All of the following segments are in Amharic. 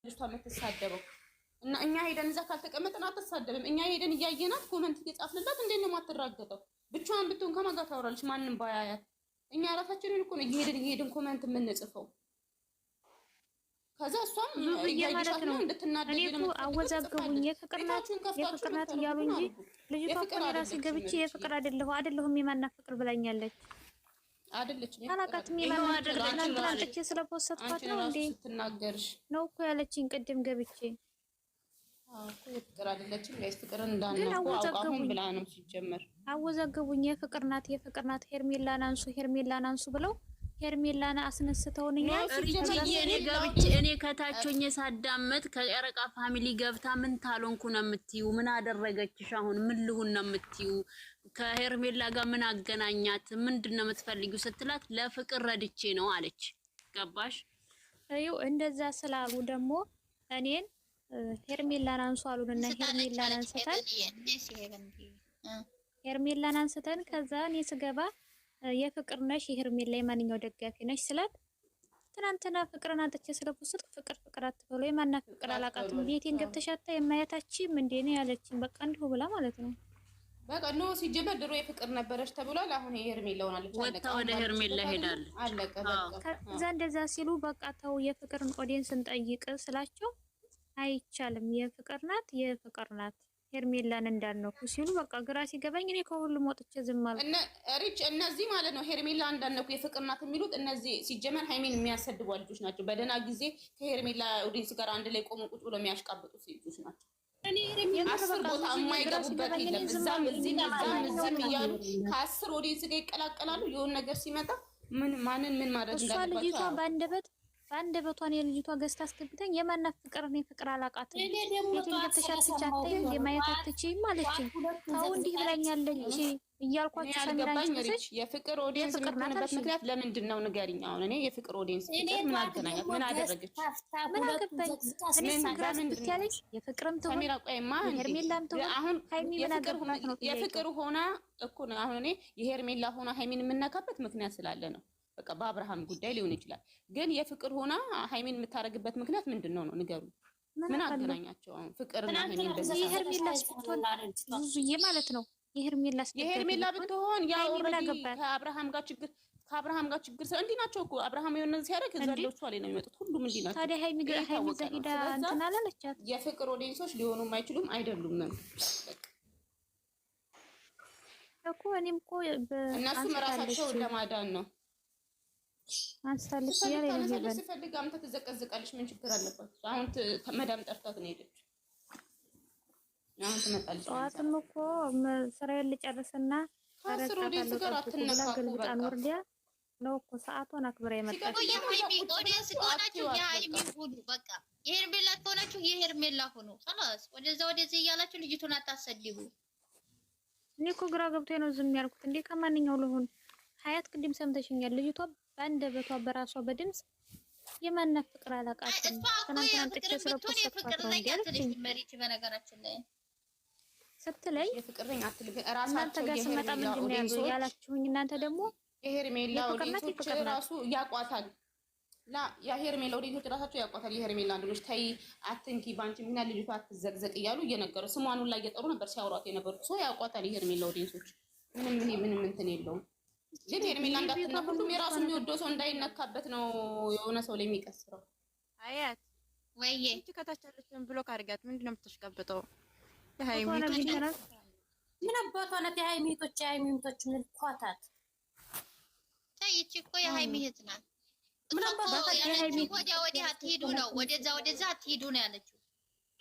ልጅቷ የምትሳደበው እና እኛ ሄደን እዛ ካልተቀመጥን አትሳደብም። እኛ ሄደን እያየናት ኮመንት እየጻፍንላት እንዴት ነው የማትራገጠው? ብቻዋን ብትሆን ከማን ጋር ታወራለች? ማንም ባያያት። እኛ ራሳችንን እኮ ነው እየሄድን ኮመንት የምንጽፈው። ከዛ እሷም እያየሻት ነው እንድትናደድ ነው። አወዛገቡኝ። የፍቅር ናት እያሉ እንጂ ልጅቷ እኮ የራሴ ገብቼ የፍቅር አይደለሁም የማናት ፍቅር ብላኛለች። አይደለችም አላቃትም የማናት ፍቅር ትናንትናንጥቼ ስለፖስትኳት ነው እንዴ ስትናገርሽ ነው እኮ ያለችኝ ቅድም ገብቼ። ፍቅር አይደለችም ጋይስ፣ ፍቅርን እንዳናውቁ አውቃሁን ብላ ነው ሲጀመር። አወዛገቡኝ። የፍቅር ናት ሄርሜላን አንሱ ብለው ሄርሜላን አስነስተውንኛ እኔ ከታቾኝ ሳዳመጥ ከጨረቃ ፋሚሊ ገብታ ምን ታሎንኩ ነው የምትዩ? ምን አደረገችሽ? አሁን ምን ልሁን ነው የምትዩ? ከሄርሜላ ጋር ምን አገናኛት? ምንድነው የምትፈልጊው ስትላት ለፍቅር ረድቼ ነው አለች። ገባሽ? አይው እንደዛ ስላሉ ደግሞ እኔን ሄርሜላን አንሱ አሉንና ሄርሜላን አንስተን ከዛ እኔ ስገባ የፍቅር ነሽ የሄርሜላ የማንኛው ደጋፊ ነሽ ስላት ትናንትና ፍቅርን አንጥቼ ስለፖስት ፍቅር አትበሉ የማና ፍቅር አላቃትም ቤቴን ገብተሻታ የማያታችም እንዴ ነው ያለችኝ። በቃ እንዲሁ ብላ ማለት ነው። በቃ ነው ሲጀመር ድሮ የፍቅር ነበረች ተብሏል። አሁን የሄርሜላ ሆናለች። ወጣ ወደ ሄርሜላ ሄዳለች። አለቀ በቃ። ከዛ እንደዛ ሲሉ በቃ ተው የፍቅርን ኦዲየንስን ጠይቅ ስላቸው አይቻልም የፍቅር ናት ሄርሜላን እንዳልነኩ ሲሉ በቃ ግራ ሲገባኝ እኔ ከሁሉም ወጥቼ ዝም አልኩ። ሪች እነዚህ ማለት ነው ሄርሜላ እንዳልነኩ የፍቅር ናት የሚሉት እነዚህ ሲጀመር ሃይሚን የሚያሰድቡ ልጆች ናቸው። በደህና ጊዜ ከሄርሜላ ኦዲየንስ ጋር አንድ ላይ ቆሙ ቁጭ ብሎ የሚያሽቃብጡ ልጆች ናቸው። አስር ቦታ የማይገቡበት የለም። እዛም እያሉ ከ10 ኦዲየንስ ጋር ይቀላቀላሉ። የሆነ ነገር ሲመጣ ማንን ምን ማድረግ እንዳለባቸው ልጅቷ በአንደበቷን የልጅቷ ገዝታ አስገብተኝ የማናት ፍቅር እኔ ፍቅር አላቃትም ቤቴን ከተሻትቻተ የማየት አትችይም አለችኝ። ታው እንዲህ ብላኛለች እያልኳችሁ ሰምራችሁ የፍቅር ኦዲየንስ የምትሆንበት ምክንያት ለምንድን ነው ንገሪኝ። አሁን እኔ የፍቅር ኦዲየንስ ምን አገናኛት? ምን አደረገች? ምን አገባኝ? እኔ ስንግራስ ብትያለሽ የፍቅርም ትሆን ሄርሜላም ትሆን አሁን የፍቅር ሆና እኮ ነው። አሁን እኔ የሄርሜላ ሆና ሃይሚን የምነካበት ምክንያት ስላለ ነው። በቃ በአብርሃም ጉዳይ ሊሆን ይችላል። ግን የፍቅር ሆና ሃይሚን የምታረግበት ምክንያት ምንድነው ነው ንገሩ። ምን አገናኛቸው? አሁን ፍቅርና ሃይሚን እንደዚህ የሄርሜላስ ብትሆን ዙዙዬ ማለት ነው። የሄርሜላ ብትሆን ያው ኦሬዲ ከአብርሃም ጋር ችግር እንዲህ ናቸው እኮ አብርሃም የሆነ ሲያደርግ ዘሎቹ አለ ነው የሚመጡት። ሁሉም እንዲህ ናቸው። ታዲያ ሃይሚ ዘሂዳ እንትን አላለቻት። የፍቅር ኦዲየንሶች ሊሆኑም አይችሉም አይደሉም ነው እኮ እኔም እኮ እነሱም ራሳቸው ለማዳን ነው አንስተልሽ ያለ ይሄን ሲፈልግ አምታ ተዘቀዝቃለሽ። ምን ችግር አለባት? አሁን መዳም ጠርታት ነው ሄደች። አሁን ትመጣለች። ጠዋትም እኮ ስራዬን ልጨርስና ኦዲየንስ ጋር አትነካኩ። በቃ ወርዲያ ነው እኮ ሰዓቷን አክብራ የመጣች ኦዲየንስ ሆናችሁ የሃይሚ ሁሉ በቃ የሄርሜላ ሆናችሁ የሄርሜላ ሆኖ خلاص ወደዚህ እያላችሁ ልጅቱን አታሰድቡ። እኔ እኮ ግራ ገብቶኝ ነው ዝም ያልኩት። እንዴ ከማንኛው ልሁን? ሀያት ቅድም ሰምተሽኛል። ልጅቷ በአንደበቷ በራሷ በድምጽ የማናት ፍቅር አላቃትም ትናንትና ጥቼ ስለፖስትኳት ነው ስትለኝ የፍቅረኛ አትልግ እናንተ ጋር ስመጣ ምንድን ነው ያላችሁኝ? እናንተ ደግሞ የሄርሜላ ኦዲየንሶች ራሱ ያቋታል። የሄርሜላ ኦዲየንሶች ራሳቸው ያቋታል። የሄርሜላ አንዶች ታይ አትንኪ ባንቺ ምን ልጅቷ አትዘቅዘቅ እያሉ እየነገሩ ስሟን ላይ እየጠሩ ነበር ሲያወሯት የነበሩት ሰው ያቋታል። የሄርሜላ ኦዲየንሶች ምንም እንትን የለውም። ግን ሄርሜላ እንዳትነካ ሁሉም የራሱ የሚወደው ሰው እንዳይነካበት ነው የሆነ ሰው ላይ የሚቀስረው። አያት ወይዬ እቺ ከታቻለችን ብሎክ አድርጋት። ምንድነው የምትሽቀበጠው? ምን አባቷ ናት? የሃይሚቶች ምን ኳታት ታይቺ እኮ የሃይሚ እህት ናት። ምን አባቷ የሃይሚ ወዲያ አትሄዱ ነው ወደዛ አትሄዱ ነው ያለችው።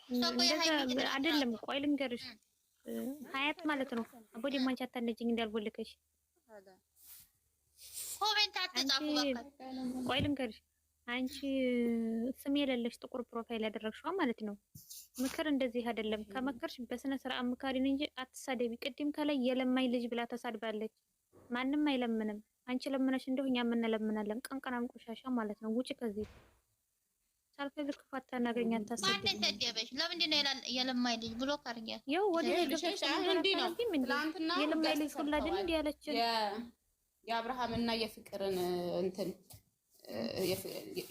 እሷ እኮ የሃይሚ አይደለም። ቆይ ልንገርሽ ሀያት ማለት ነው አቦዲ ማንቻታ እንደጅኝ እንዳልቦልከሽ ኮሜንት አትጻፉ በቃ። ቆይ ልንገርሽ አንቺ ስም የሌለሽ ጥቁር ፕሮፋይል ያደረግሽው ማለት ነው። ምክር እንደዚህ አይደለም። ከመከርሽ በስነ ስርዓት ምካሪን እንጂ አትሳደቢ። ቅድም ከላይ የለማኝ ልጅ ብላ ተሳድባለች። ማንም አይለምንም። አንቺ ለምነሽ እንደው እኛ ምን ለምናለን? ቀንቀናም ቆሻሻ ማለት ነው። ውጪ ከዚህ ሳልፈልግ ክፋት ታናገኛ ታስብ። ማን ተደበሽ? ለምንድን ነው የለማኝ ልጅ ብሎ ካርጊያት? ያው ወደ ልጅ እንዴ ነው ትላንትና የለማኝ ልጅ ሁላ አይደል እንዴ ያለች የአብርሃም እና የፍቅርን እንትን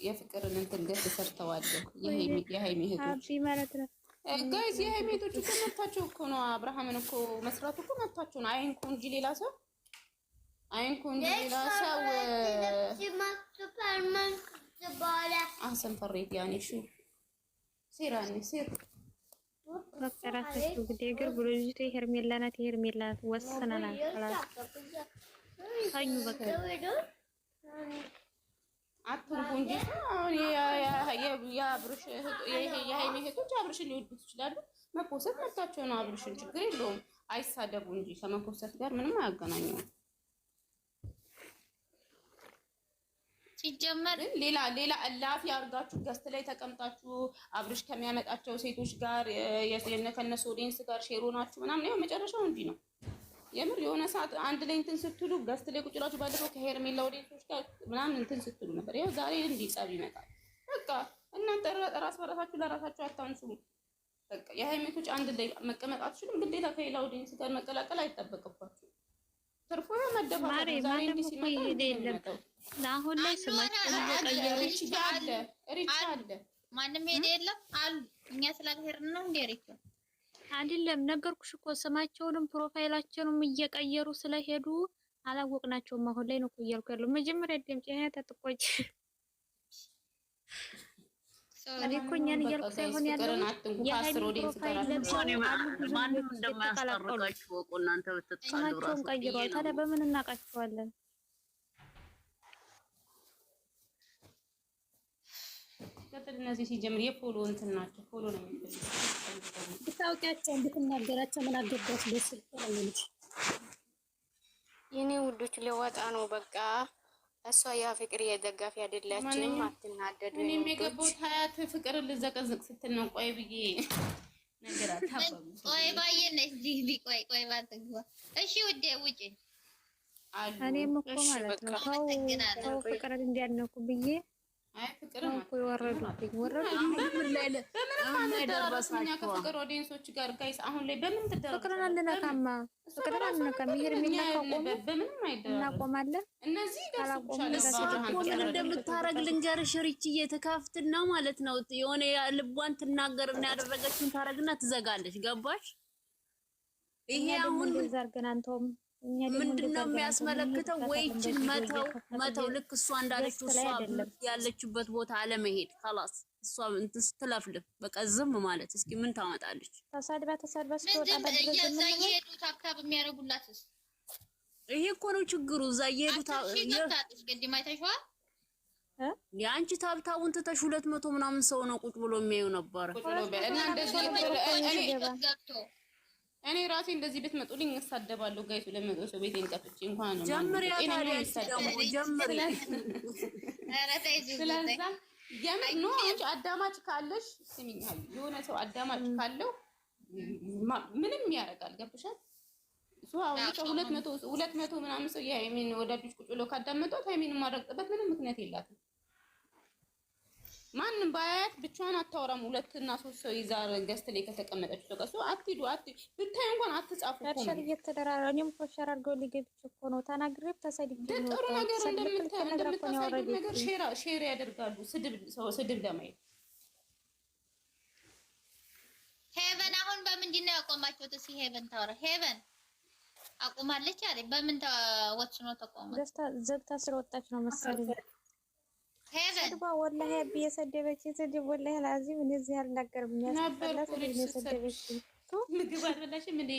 የፍቅርን እንትን ገስ ሰርተዋል። የሃይሚ እህቶች አቢ ማለት ነው ጋይስ፣ የሃይሚ እህቶች እኮ መብታቸው እኮ ነው። አብርሃምን እኮ መስራት እኮ መብታቸው ነው። አይንኩ እንጂ ሌላ ሰው አይንኩ እንጂ ሌላ ሰው አሰን ፈሬት ያኔ ሹ ሲራኒ ሲር በቀራችሁ ግዴ ግር ብሎ ልጅ ሄርሜላ ናት። ሄርሜላ ናት ወሰናናል። ታኙ በቃ አትንኩ እንጂ አሁን የአብርሽ የሃይሚ እህቶች አብርሽን ሊወዱት ይችላሉ። መኮሰት መብታቸው ነው። አብርሽን ችግር የለውም። አይሳደቡ እንጂ ከመኮሰት ጋር ምንም አያገናኘውም። ሲጀመር ሌላ እላፊ አድርጋችሁ ገስት ላይ ተቀምጣችሁ አብርሽ ከሚያመጣቸው ሴቶች ጋር ከነሱ ኦዲየንስ ጋር ሼር ሆናችሁ ምናምን ያው መጨረሻው እንዲህ ነው። የምር የሆነ ሰዓት አንድ ላይ እንትን ስትሉ ገስት ላይ ቁጭ ብላችሁ ባለፈው ከሄርሜላ ኦዲየንሶች ጋር ምናምን እንትን ስትሉ ነበር። ያው ዛሬ እንዲህ ጸብ ይመጣል። በቃ እናንተ ራስ በራሳችሁ ለራሳችሁ አታንሱ። በቃ የሃይሜቶች አንድ ላይ መቀመጥ አትችሉም። ግዴታ ከሌላ ኦዲየንስ ጋር መቀላቀል አይጠበቅባችሁ። ትርፎ መደፋፈር ዛሬ እንዲህ ሲመጣ ይደለም። አሁን ላይ ስማቸውን እየቀየሩ ሪቻ አለ ማንም ሄደ የለም አሉ። እኛ ስላልሄድን ነው እንዴ? ሪቻ አይደለም ነገርኩሽ እኮ ስማቸውንም ፕሮፋይላቸውንም እየቀየሩ ስለሄዱ አላወቅናቸውም። አሁን ላይ ነው እኮ እያልኩ ያለው። መጀመሪያ ደምጭ ተጥቆጭ እኔ እኮ እኛን እያልኩ ሳይሆን ያለው የሃይሚ ፕሮፋይል ማንም እንደማያስጠርቃችሁ ወቁ። እናንተ ብትጣሉ ራሱ ቀይሯል። ታዲያ በምን እናውቃቸዋለን? እነዚህ ሲጀምር የፎሎ እንትን ናቸው። ፎሎ ነው የሚፈልጉት። ብታውቂያቸው ብትናገራቸው ምን አገባሽ? ደስ ይላል። የኔ ውዶች ለወጣ ነው በቃ። እሷ ያ ፍቅር የደጋፊ አይደላችሁም። አትናደዱ። እኔም የገባሁት ሀያት ፍቅር ልዘቀዝቅ ስትል ነው። ቆይ ብዬ ነገር አታባቡ። ቆይ ባየነሽ ዲቪ ቆይ ባትግባ። እሺ ውዴ ውጪ አሉ። እኔም እኮ ማለት ነው ተው ፍቅር እንዲያነኩ ብዬ አይ ፍቅር ነው እኮ የወረዱብኝ በምን ላይ ከፍቅር ኦዲየንሶች ጋር ጋይስ አሁን ላይ በምን ትደረጋለህ? ፍቅርን አንነካማ ፍቅርን አንነካም። ይሄር የሚነካው በምንም አይደረግም። እናቆማለን። እነዚህ ምን እንደምታረግ ልንገርሽ። ሪችዬ ትከፍትና ማለት ነው የሆነ ልቧን ትናገርና ያደረገችውን ታረግና ትዘጋለች። ገባሽ? ይሄ አሁን ዘርገን አንተውም ምንድነው የሚያስመለክተው? ወይችን መተው ልክ እሷ እንዳለችው እሷ ያለችበት ቦታ አለመሄድ خلاص። እሷ እንትን ስትለፍልፍ በቃ ዝም ማለት። እስኪ ምን ታመጣለች? ተሳድባ ስትወጣ እየሄዱ ታብታብ የሚያደርጉላትስ ይሄ እኮ ነው ችግሩ። እዛ እየሄዱ የአንቺ ታብታቡን ትተሽ 200 ምናምን ሰው ነው ቁጭ ብሎ የሚያዩ ነበር። እኔ ራሴ እንደዚህ ብትመጡልኝ እሳደባለሁ። ጋይሱ ለመጡ ሰው ቤቴን ከፍቼ እንኳን ነው ጀምሪ ጀምሪ። ስለዛ የምን ነው አንቺ አዳማጭ ካለሽ ስሚኛል። የሆነ ሰው አዳማጭ ካለው ምንም ያደርጋል። ገብሻል? እሱ አሁን 200 ምናምን ሰው የሃይሚን ወዳጆች ቁጭ ብሎ ካዳመጧት ሃይሚን ማረግጥበት ምንም ምክንያት የላትም። ማንም ባያት ብቻዋን አታወራም። 2 እና 3 ሰው ይዛ ገስት ላይ ከተቀመጠች ተቀሱ አትሂዱ ብታይ እንኳን አትጻፉ እኮ ነው እየተደራራኝም ፎሸር አድርገው ሊገብች እኮ ነው። ተናግሬብ ተሰድብ ነው ጥሩ ነገር እንደምታሳዩት ነገር ሼር ያደርጋሉ። ስድብ ለማየት ሄቨን አሁን በምንድን ነው ያቆማችሁት? እስኪ ሄቨን ታወራ። ሄቨን አቁማለች አለ። በምን ተወስኖ ተቆመ? ዘግታ ስለወጣች ነው መሰለኝ። ሰድባ ወላሂ አቢ የሰደበች ስድብ ወላሂ ላዚም እኔ እዚህ አልናገርም። የሚያስጠላ ስድብ ነው የሰደበች። ምግብ አልበላሽም እንዴ?